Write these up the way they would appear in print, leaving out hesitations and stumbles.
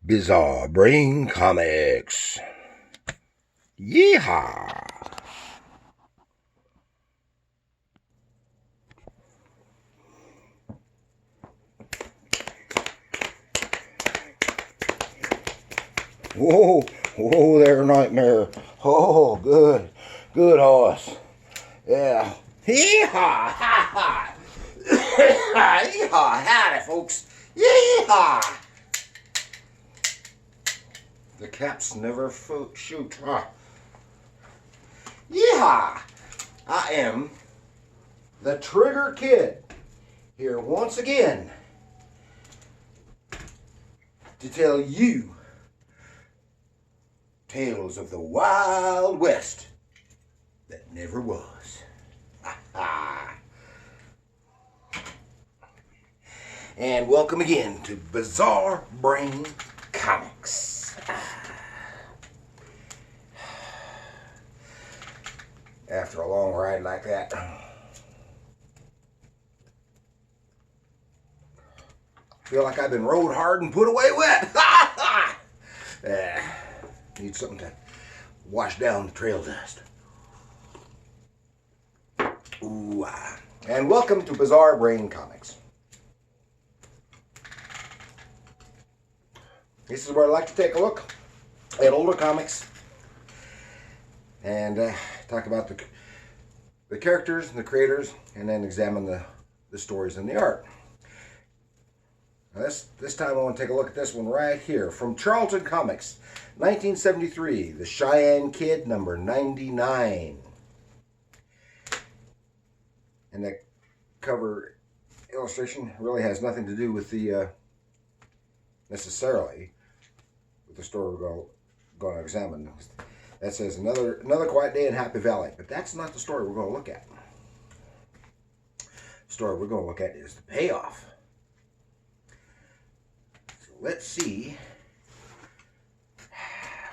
Bizarre Brain Comics. Yeehaw! Whoa, whoa there, Nightmare. Oh, good, good horse. Yeah. Yeehaw! Ha ha! Yeehaw! Howdy, folks. Yeehaw! The caps never shoot. Huh? Yeehaw! I am the Trigger Kid, here once again to tell you tales of the Wild West that never was. And welcome again to Bizarre Brain Comics. After a long ride like that, feel like I've been rode hard and put away wet. Need something to wash down the trail dust. Ooh, and welcome to Bizarre Brain Comics. This is where I like to take a look at older comics and talk about the characters and the creators, and then examine the stories and the art. Now this time I want to take a look at this one right here from Charlton Comics, 1973, The Cheyenne Kid, number 99. And that cover illustration really has nothing to do with the necessarily with the story we're going to examine. That says another quiet day in Happy Valley, but that's not the story we're going to look at. The story we're going to look at is the Payoff. So let's see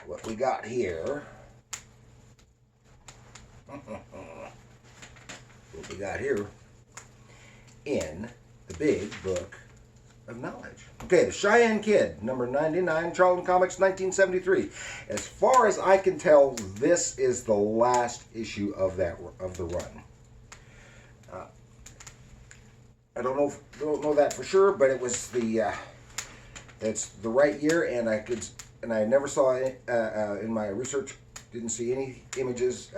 what we got here. What we got here in the big book of knowledge. Okay, The Cheyenne Kid, number 99, Charlton Comics, 1973. As far as I can tell, this is the last issue of the run. I don't know that for sure, but it was it's the right year, and I never saw it in my research. Didn't see any images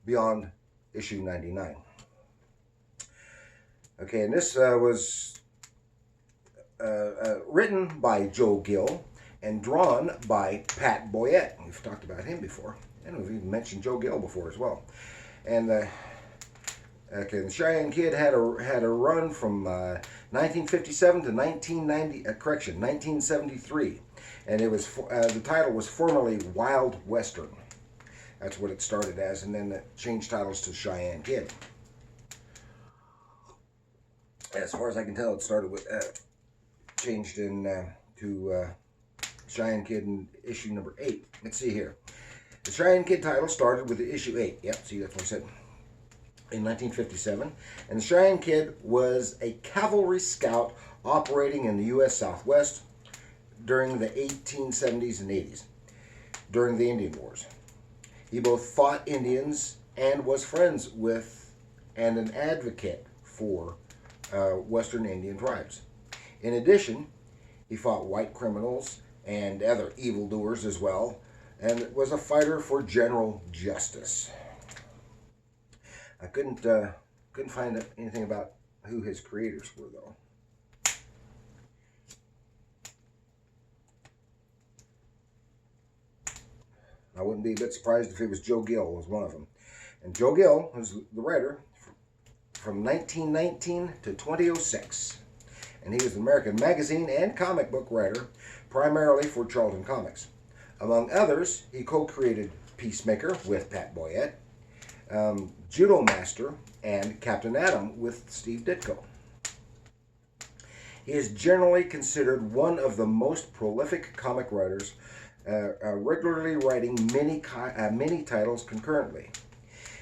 beyond issue 99. Okay, and this was written by Joe Gill and drawn by Pat Boyette. We've talked about him before, and we've even mentioned Joe Gill before as well. And the Cheyenne Kid had a run from 1957 to 1973, and it was the title was formerly Wild Western. That's what it started as, and then it changed titles to Cheyenne Kid. As far as I can tell, it started with changed to Cheyenne Kid in issue number 8. Let's see here. The Cheyenne Kid title started with the issue 8. Yep, see, that's what I said. In 1957. And the Cheyenne Kid was a cavalry scout operating in the U.S. Southwest during the 1870s and 80s, during the Indian Wars. He both fought Indians and was friends with and an advocate for Western Indian tribes. In addition, he fought white criminals and other evildoers as well, and was a fighter for general justice. I couldn't find anything about who his creators were, though. I wouldn't be a bit surprised if it was Joe Gill was one of them. And Joe Gill was the writer from 1919 to 2006. And he was an American magazine and comic book writer, primarily for Charlton Comics. Among others, he co-created Peacemaker with Pat Boyette, Judo Master, and Captain Atom with Steve Ditko. He is generally considered one of the most prolific comic writers, regularly writing many titles concurrently.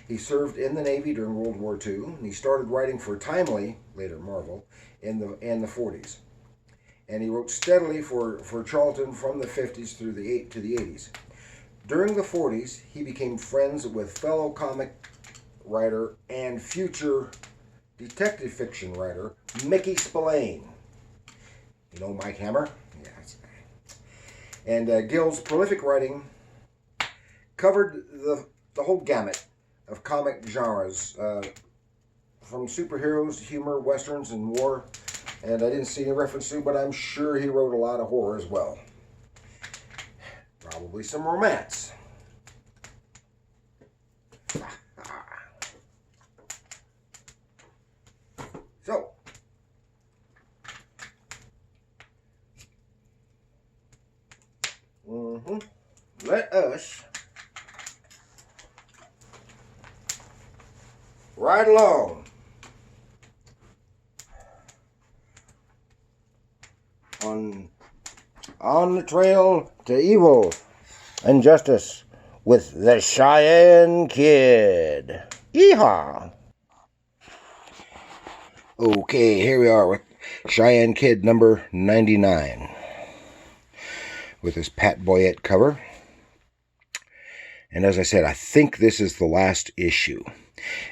He served in the Navy during World War II, and he started writing for Timely, later Marvel, in the 40s. and he wrote steadily for Charlton from the 50s through to the 80s. During the 40s, he became friends with fellow comic writer and future detective fiction writer Mickey Spillane. You know Mike Hammer? Yes. And Gill's prolific writing covered the whole gamut of comic genres, from superheroes, humor, westerns, and war. And I didn't see any reference to, but I'm sure he wrote a lot of horror as well. Probably some romance. So, let us ride along on the trail to evil and justice with the Cheyenne Kid. Yeehaw! Okay, here we are with Cheyenne Kid number 99 with this Pat Boyette cover. And as I said, I think this is the last issue.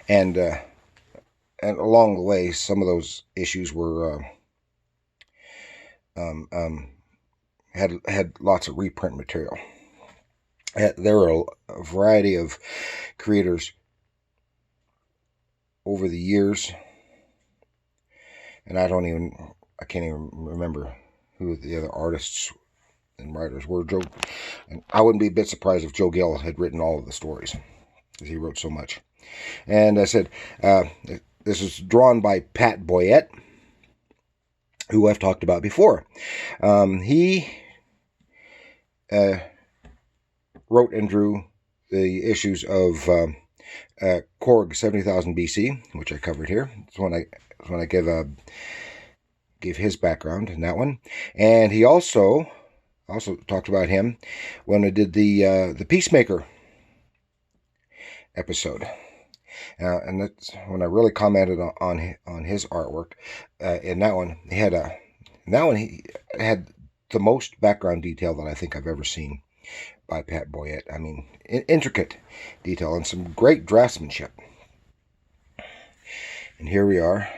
And along the way, some of those issues were had lots of reprint material. There were a variety of creators over the years, and I can't even remember who the other artists and writers were. And I wouldn't be a bit surprised if Joe Gill had written all of the stories, because he wrote so much. And I said, this is drawn by Pat Boyette, who I've talked about before. He wrote and drew the issues of Korg 70,000 BC, which I covered here. It's when I gave his background in that one. And he also talked about him when I did the Peacemaker episode. And that's when I really commented on his artwork. In that one, he had the most background detail that I think I've ever seen by Pat Boyette. I mean, intricate detail and some great draftsmanship. And here we are.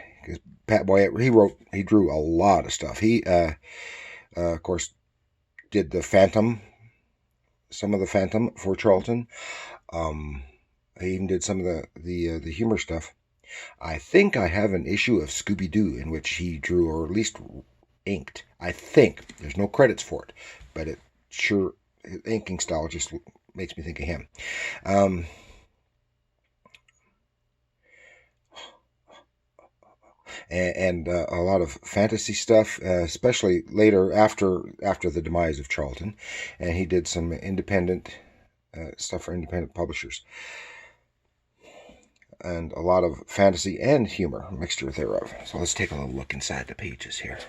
Pat Boyette, he drew a lot of stuff. He, of course, did some of the Phantom for Charlton. He even did some of the humor stuff. I think I have an issue of Scooby-Doo in which he drew, or at least inked. I think. There's no credits for it, but it sure, his inking style just makes me think of him. And a lot of fantasy stuff, especially later after the demise of Charlton. And he did some independent stuff for independent publishers. And a lot of fantasy and humor, a mixture thereof. So let's take a little look inside the pages here.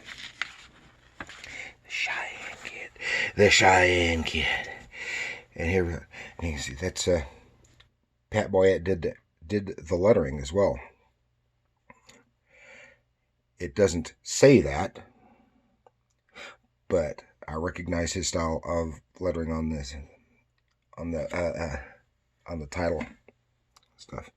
The Cheyenne Kid. The Cheyenne Kid. And here, you can see, that's Pat Boyette did the lettering as well. It doesn't say that, but I recognize his style of lettering on this, on the title stuff.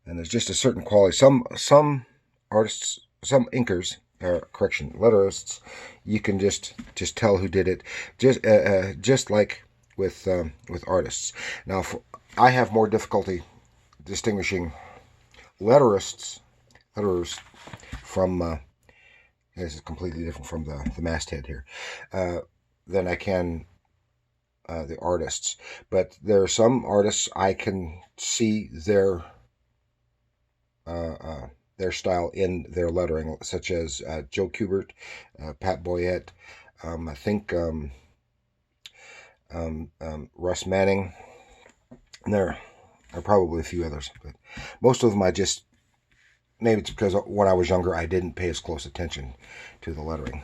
And there's just a certain quality. Some artists, some inkers, letterists, you can just tell who did it. Just like with artists. Now, I have more difficulty distinguishing letterists from this is completely different from the masthead here than I can the artists. But there are some artists I can see their style in their lettering, such as Joe Kubert, Pat Boyette, I think Russ Manning, and there are probably a few others, but most of them maybe it's because when I was younger I didn't pay as close attention to the lettering.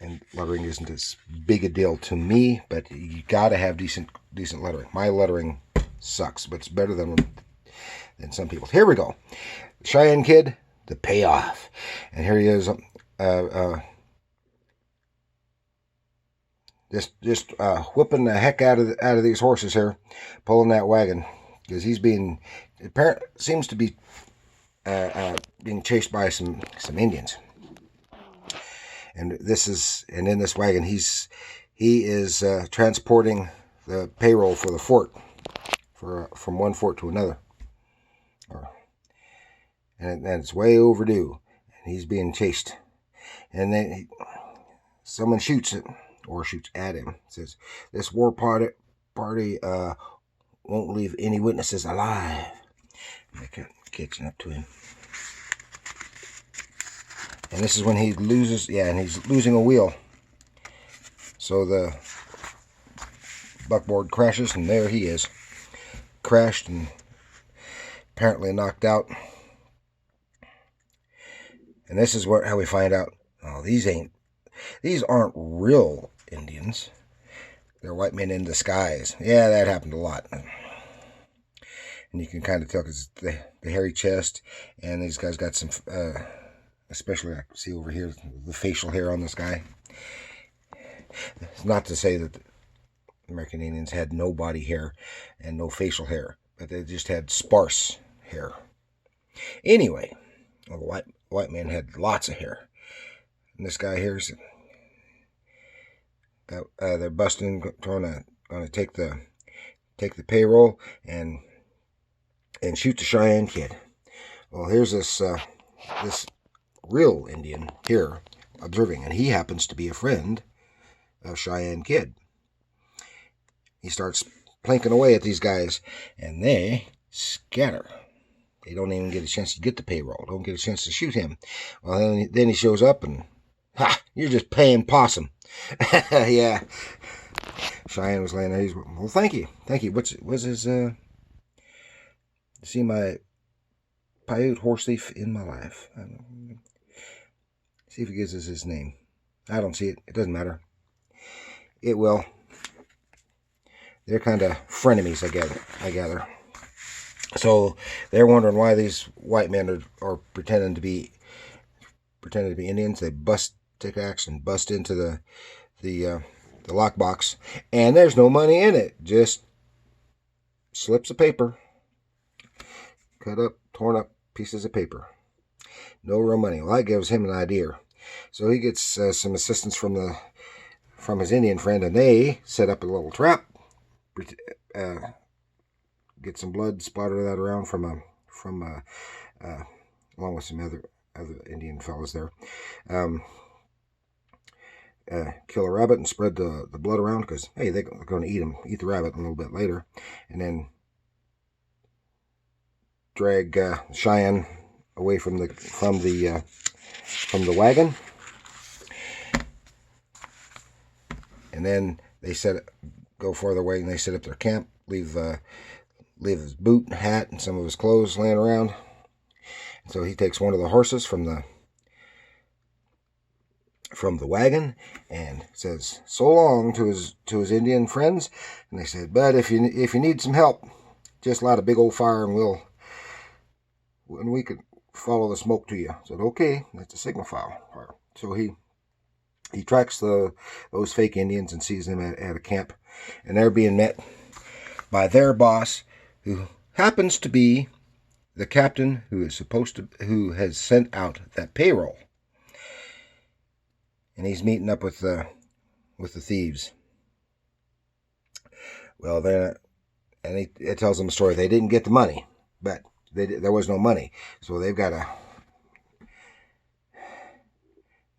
And lettering isn't as big a deal to me, but you gotta have decent lettering. My lettering sucks, but it's better than some people's. Here we go. Cheyenne Kid, the Payoff. And here he is, just whipping the heck out of these horses here, pulling that wagon, because he's being, seems to be being chased by some Indians. And in this wagon he is transporting the payroll for the fort, from one fort to another, and it's way overdue, and he's being chased, and then someone shoots at him. Says, "This war party won't leave any witnesses alive." They kept catching up to him. And this is when he loses, and he's losing a wheel. So the buckboard crashes, and there he is. Crashed and apparently knocked out. And this is how we find out, oh, these aren't real Indians. They're white men in disguise. Yeah, that happened a lot. And you can kind of tell because the hairy chest, and these guys got some, especially I see over here, the facial hair on this guy. It's not to say that the American Indians had no body hair and no facial hair, but they just had sparse hair. Anyway, well, the white man had lots of hair. And this guy here's they're busting, going to take the payroll and shoot the Cheyenne Kid. Well, here's this real Indian here observing, and he happens to be a friend of Cheyenne Kid. He starts plinking away at these guys, and they scatter. They don't even get a chance to get the payroll. Don't get a chance to shoot him. Well, then he shows up, and you're just paying possum. Yeah. Cheyenne was laying there. He's, well, thank you. What's his? See my Paiute horse thief in my life. See if he gives us his name. I don't see it. It doesn't matter. It will. They're kind of frenemies, I gather. So they're wondering why these white men are pretending to be Indians. They take axe and bust into the lockbox, and there's no money in it. Just slips of paper, cut up, torn up pieces of paper. No real money. Well, that gives him an idea. So he gets some assistance from his Indian friend, and they set up a little trap. Get some blood, splatter that around from along with some other Indian fellas there. Kill a rabbit and spread the blood around, because hey, they're going to eat the rabbit a little bit later, and then drag Cheyenne away from the wagon, and then they go farther away, and they set up their camp, leave his boot and hat and some of his clothes laying around. And so he takes one of the horses from the wagon and says so long to his Indian friends. And they said, but if you need some help, just light a big old fire and we could follow the smoke to you. I said, okay, that's a signal fire. So he tracks those fake Indians and sees them at a camp, and they're being met by their boss, who happens to be the captain who has sent out that payroll, and he's meeting up with the thieves. Well, it tells them a story. They didn't get the money, but there was no money, so they've got to.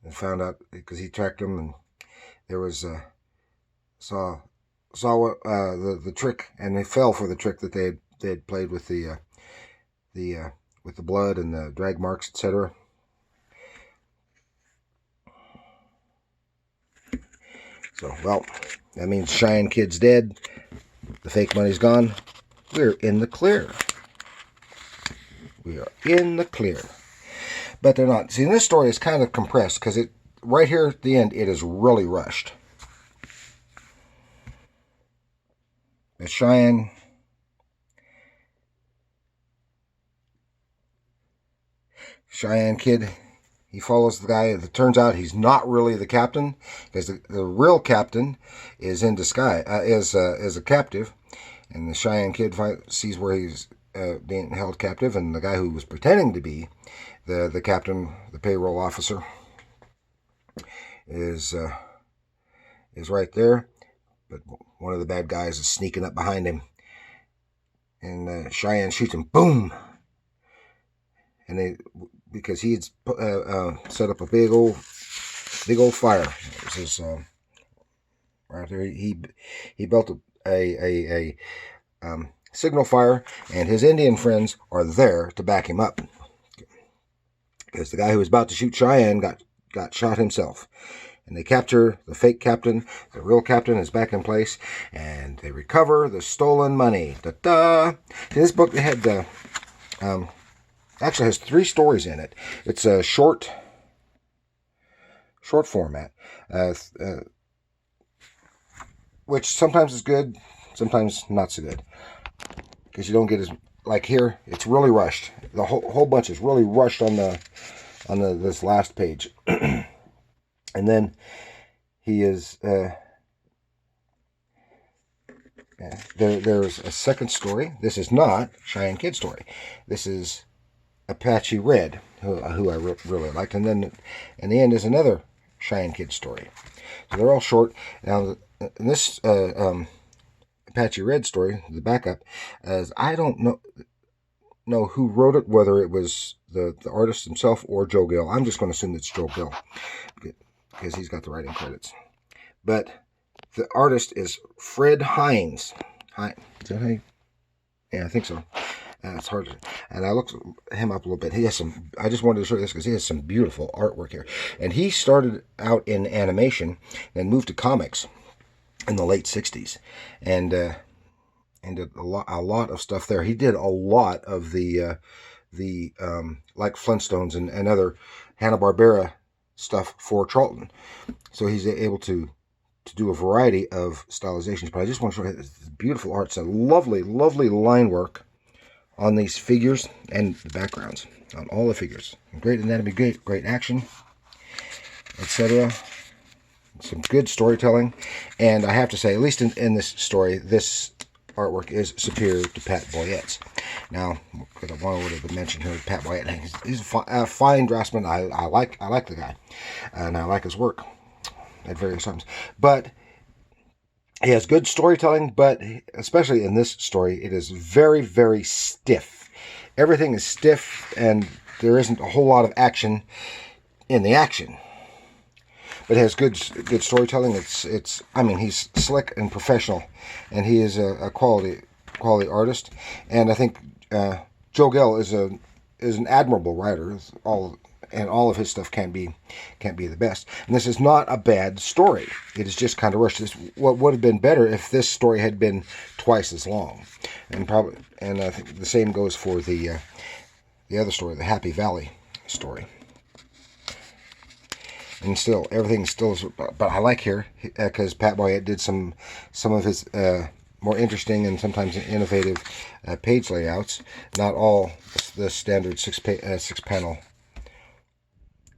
And found out because he tracked them, and there was saw what the trick, and they fell for the trick that they had played with the blood and the drag marks, etc. So, well, that means Cheyenne Kid's dead. The fake money's gone. We're in the clear. We are in the clear. But they're not. See, this story is kind of compressed because right here at the end, it is really rushed. But Cheyenne Cheyenne Kid, he follows the guy. It turns out he's not really the captain, because the real captain is in disguise, is a captive, and the Cheyenne Kid sees where he's being held captive, and the guy who was pretending to be the captain, the payroll officer, is right there, but one of the bad guys is sneaking up behind him, and Cheyenne shoots him. Boom! And because he had set up a big old fire. This is right there. He built a signal fire, and his Indian friends are there to back him up, because the guy who was about to shoot Cheyenne got shot himself. And they capture the fake captain. The real captain is back in place, and they recover the stolen money. Da-da! See, this book had actually has 3 stories in it. It's a short format, which sometimes is good, sometimes not so good, because you don't get as, like here, it's really rushed. The whole bunch is really rushed on this last page. And then he is there's a second story. This is not Cheyenne Kid story. This is Apache Red, who I really liked. And then in the end is another Cheyenne Kid story. So they're all short. Now, in this Apache Red story, the backup, as I don't know who wrote it, whether it was the artist himself or Joe Gill. I'm just going to assume it's Joe Gill, because he's got the writing credits. But the artist is Fred Hines. Is that how you? Yeah, I think so. It's hard to, and I looked him up a little bit. He has some, I just wanted to show you this because he has some beautiful artwork here. And he started out in animation and moved to comics in the late 60s. And did a lot of stuff there. He did a lot of the like Flintstones and other Hanna-Barbera stuff for Charlton. So he's able to do a variety of stylizations. But I just want to show you this beautiful art. It's a lovely, lovely line work on these figures and the backgrounds on all the figures. Great anatomy, great action, etc. Some good storytelling. And I have to say, at least in this story, this artwork is superior to Pat Boyette's. Now, because I wanted to mention here, Pat Boyette, he's a fine draftsman. I like the guy, and I like his work at various times. But he has good storytelling, but especially in this story, it is very, very stiff. Everything is stiff, and there isn't a whole lot of action in the action. But it has good storytelling. I mean, he's slick and professional, and he is a quality artist. And I think Joe Gill is an admirable writer. All of his stuff can't be the best. And this is not a bad story. It is just kind of rushed. What would have been better if this story had been twice as long, and I think the same goes for the other story, the Happy Valley story. And still, everything still is, but I like here, because Pat Boyette did some of his more interesting and sometimes innovative page layouts. Not all the standard six panel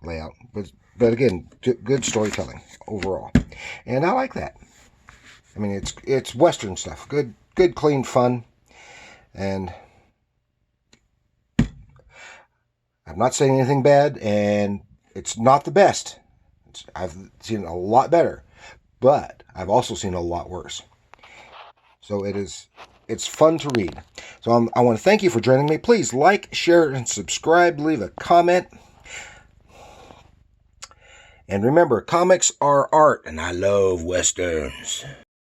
layout, but again, good storytelling overall, and I like that. I mean, it's Western stuff, good, clean fun, and I'm not saying anything bad, and it's not the best. I've seen a lot better, but I've also seen a lot worse. So it's fun to read. So I want to thank you for joining me. Please like, share, and subscribe. Leave a comment. And remember, comics are art, and I love Westerns.